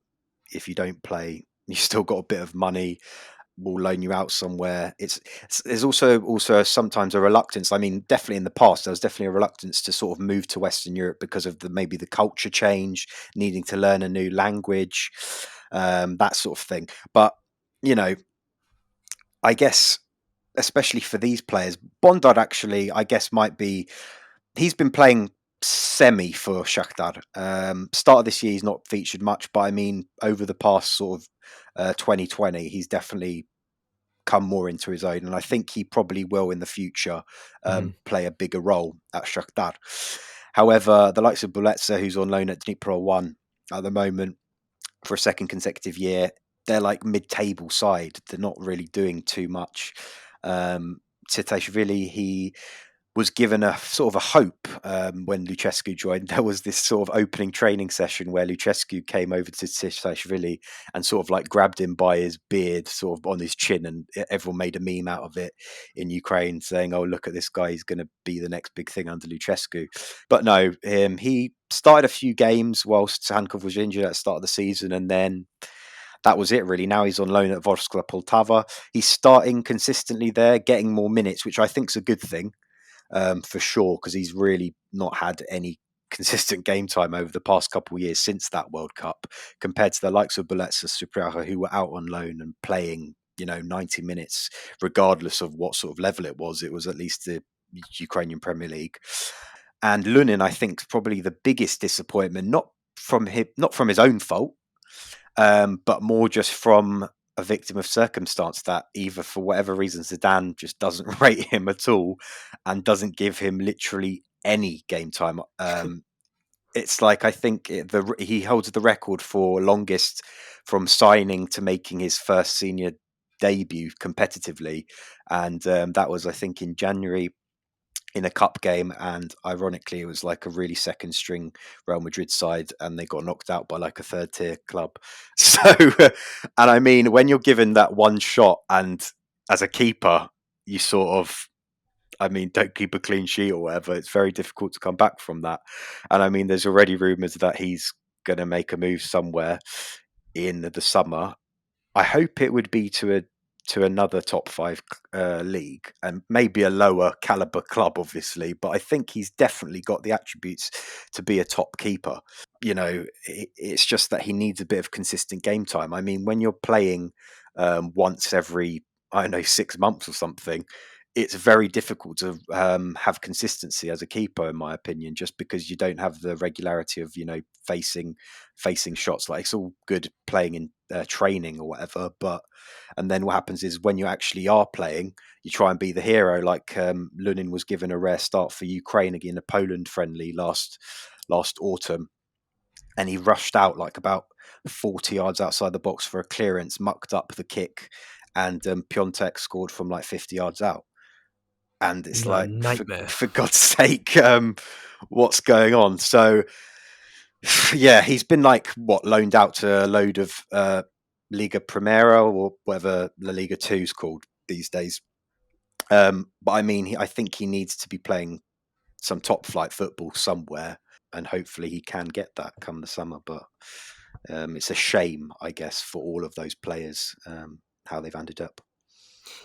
if you don't play, you still got a bit of money. We'll loan you out somewhere. There's also sometimes a reluctance. I mean, definitely in the past, there was definitely a reluctance to sort of move to Western Europe because of maybe the culture change, needing to learn a new language, that sort of thing. But, I guess, especially for these players, Bondar actually, I guess, he's been playing semi for Shakhtar. Start of this year, he's not featured much, but I mean, over the past sort of 2020, he's definitely come more into his own, and I think he probably will in the future play a bigger role at Shakhtar. However, the likes of Buletsa, who's on loan at Dnipro 1 at the moment for a second consecutive year, they're like mid-table side. They're not really doing too much. Tsetashvili, he was given a sort of a hope when Lucescu joined. There was this sort of opening training session where Lucescu came over to Tsetashvili and sort of like grabbed him by his beard, sort of on his chin, and everyone made a meme out of it in Ukraine, saying, "Oh, look at this guy; he's going to be the next big thing under Lucescu." But no, he started a few games whilst Sahankov was injured at the start of the season, and then that was it, really. Now he's on loan at Vorskla Poltava. He's starting consistently there, getting more minutes, which I think is a good thing. For sure, because he's really not had any consistent game time over the past couple of years since that World Cup, compared to the likes of Buletsa, Supraha, who were out on loan and playing, 90 minutes, regardless of what sort of level it was. It was at least the Ukrainian Premier League. And Lunin, I think, is probably the biggest disappointment, not from his own fault, but more just from a victim of circumstance, that either for whatever reason Zidane just doesn't rate him at all and doesn't give him literally any game time. It's like, I think he holds the record for longest from signing to making his first senior debut competitively, and that was, I think, in January in a cup game, and ironically it was like a really second string Real Madrid side, and they got knocked out by like a third tier club. So and I mean, when you're given that one shot, and as a keeper you sort of, I mean, don't keep a clean sheet or whatever, it's very difficult to come back from that. And I mean, there's already rumours that he's going to make a move somewhere in the summer. I hope it would be to another top 5 league, and maybe a lower caliber club, obviously, but I think he's definitely got the attributes to be a top keeper. It's just that he needs a bit of consistent game time. I mean, when you're playing once every, I don't know, 6 months or something, it's very difficult to have consistency as a keeper, in my opinion, just because you don't have the regularity of, facing shots. Like, it's all good playing in training or whatever, and then what happens is when you actually are playing, you try and be the hero. Like Lunin was given a rare start for Ukraine again, a Poland friendly last autumn, and he rushed out like about 40 yards outside the box for a clearance, mucked up the kick, and Piontek scored from like 50 yards out. And it's like, nightmare. For God's sake, what's going on? So Yeah, he's been loaned out to a load of Liga Primera or whatever La Liga 2 is called these days. But I mean, I think he needs to be playing some top flight football somewhere, and hopefully he can get that come the summer. But it's a shame, I guess, for all of those players how they've ended up.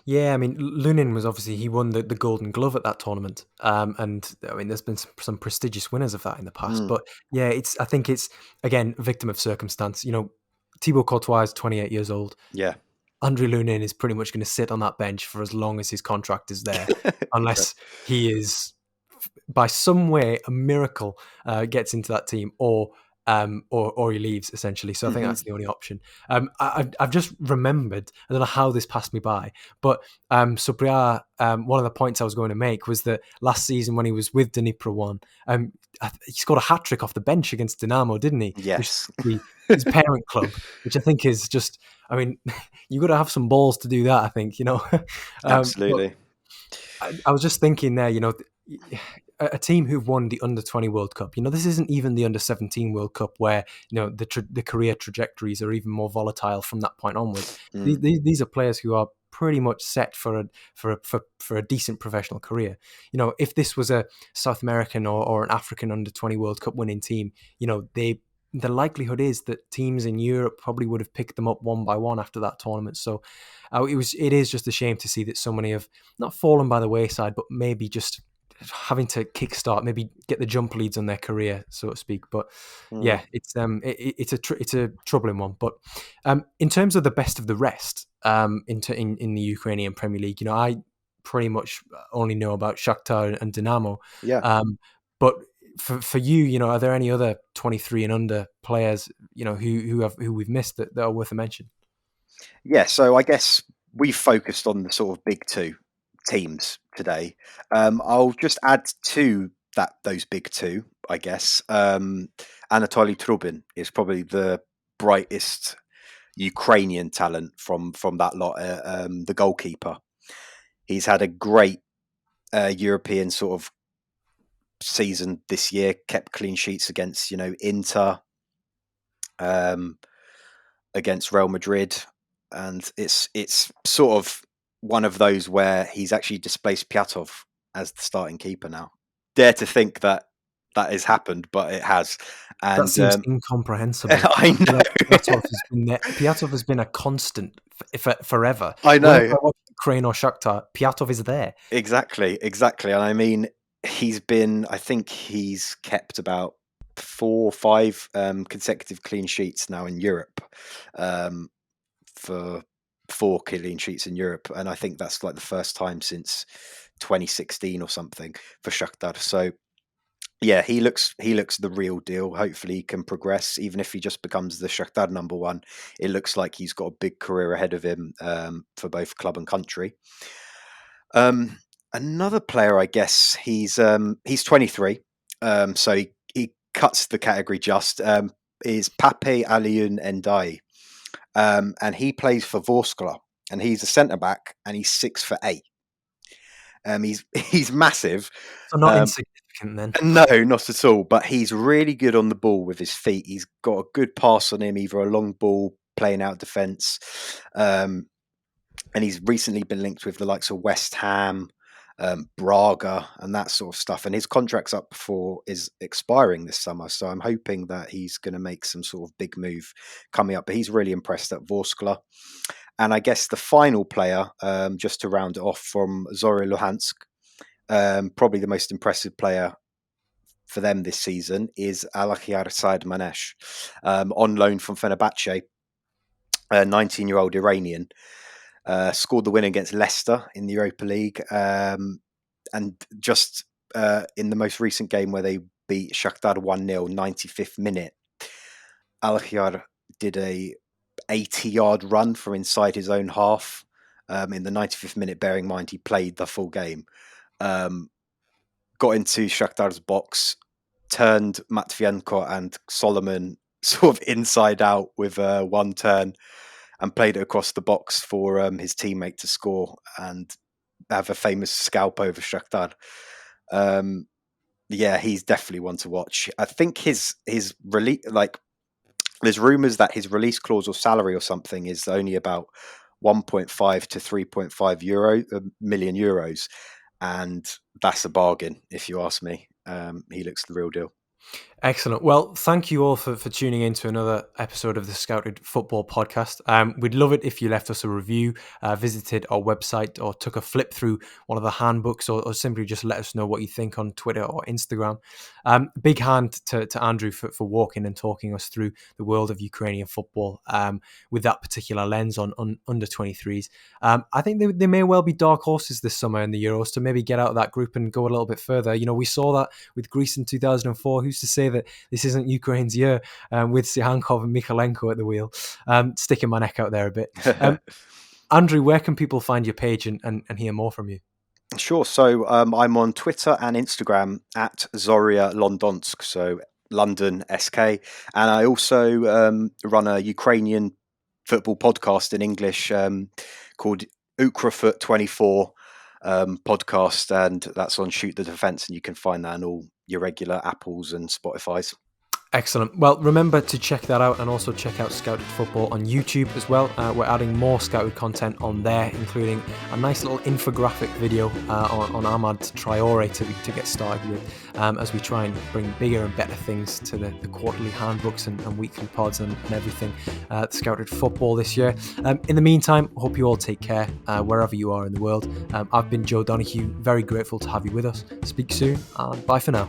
Yeah, I mean, Lunin was obviously, he won the Golden Glove at that tournament, and I mean, there's been some prestigious winners of that in the past. But yeah, I think it's again victim of circumstance. Thibaut Courtois is 28 years old. Yeah, Andre Lunin is pretty much going to sit on that bench for as long as his contract is there, unless he is, by some way, a miracle, gets into that team, or he leaves, essentially. So I think that's the only option. I've just remembered, I don't know how this passed me by, but Subria, one of the points I was going to make was that last season when he was with Dnipro 1, he scored a hat-trick off the bench against Dinamo, didn't he? yes. His parent club, which I think is just, I mean, you've got to have some balls to do that, I think, Absolutely. I was just thinking there, a team who've won the under-20 World Cup, this isn't even the under-17 World Cup where, the career trajectories are even more volatile from that point onwards. These are players who are pretty much set for a decent professional career. If this was a South American or an African under-20 World Cup winning team, the likelihood is that teams in Europe probably would have picked them up one by one after that tournament. So it is just a shame to see that so many have not fallen by the wayside, but maybe just having to kickstart, maybe get the jump leads on their career, so to speak. But yeah, it's a troubling one. But in terms of the best of the rest, in the Ukrainian Premier League, I pretty much only know about Shakhtar and Dynamo. Yeah. But for you, are there any other 23 and under players, who we've missed that are worth a mention? Yeah, so I guess we focused on the sort of big two teams today. I'll just add to those big two, I guess. Anatoly Trubin is probably the brightest Ukrainian talent from that lot. The goalkeeper, he's had a great European sort of season this year. Kept clean sheets against Inter, against Real Madrid, and it's sort of one of those where he's actually displaced Pyatov as the starting keeper now. Dare to think that has happened, but it has. And that seems incomprehensible. I know. Pyatov has been a constant forever. I know. Whenever I watch Ukraine or Shakhtar, Pyatov is there. Exactly. And I mean, I think he's kept about 4 or 5 consecutive clean sheets now in Europe, for 4 clean sheets in Europe, and I think that's like the first time since 2016 or something for Shakhtar. So yeah, he looks the real deal. Hopefully he can progress, even if he just becomes the Shakhtar number 1. It looks like he's got a big career ahead of him, for both club and country. Another player, I guess, he's 23, so he cuts the category just, is Pape Alioune Ndiaye. And he plays for Vorskla, and he's a centre back, and he's 6'8". He's massive. So not insignificant then. No, not at all. But he's really good on the ball with his feet. He's got a good pass on him, either a long ball, playing out defence. And he's recently been linked with the likes of West Ham, Braga, and that sort of stuff. And his contract's is expiring this summer, so I'm hoping that he's going to make some sort of big move coming up. But he's really impressed at Vorskla. And I guess the final player, just to round it off, from Zorya Luhansk, probably the most impressive player for them this season, is Alakhir Saidmanesh, on loan from Fenerbahce, a 19-year-old Iranian. Scored the win against Leicester in the Europa League, and just in the most recent game where they beat Shakhtar 1-0, 95th minute, Alakhir did a 80-yard run from inside his own half in the 95th minute, bearing in mind he played the full game. Got into Shakhtar's box, turned Matvienko and Solomon sort of inside out with one turn, and played it across the box for his teammate to score and have a famous scalp over Shakhtar. Yeah, he's definitely one to watch. I think his release, like, there's rumours that his release clause or salary or something is only about 1.5 to 3.5 million euros, and that's a bargain if you ask me. He looks the real deal. Excellent. Well, thank you all for tuning in to another episode of the Scouted Football Podcast. We'd love it if you left us a review, visited our website, or took a flip through one of the handbooks, or simply just let us know what you think on Twitter or Instagram. Big hand to Andrew for walking and talking us through the world of Ukrainian football with that particular lens on under 23s. I think they may well be dark horses this summer in the Euros to maybe get out of that group and go a little bit further. You know, we saw that with Greece in 2004. Who's to say that this isn't Ukraine's year with Sihankov and Mikhalenko at the wheel? Sticking my neck out there a bit. Andrew, where can people find your page and hear more from you? Sure. So I'm on Twitter and Instagram at Zoria Londonsk, so London SK. And I also run a Ukrainian football podcast in English called Ukrafoot 24 podcast, and that's on Shoot the Defence, and you can find that on all your regular Apples and Spotify's. Excellent. Well, remember to check that out and also check out Scouted Football on YouTube as well. We're adding more Scouted content on there, including a nice little infographic video on Ahmad Traore to get started with, as we try and bring bigger and better things to the quarterly handbooks and weekly pods and everything Scouted Football this year. In the meantime, hope you all take care wherever you are in the world. I've been Joe Donoghue, very grateful to have you with us. Speak soon, and bye for now.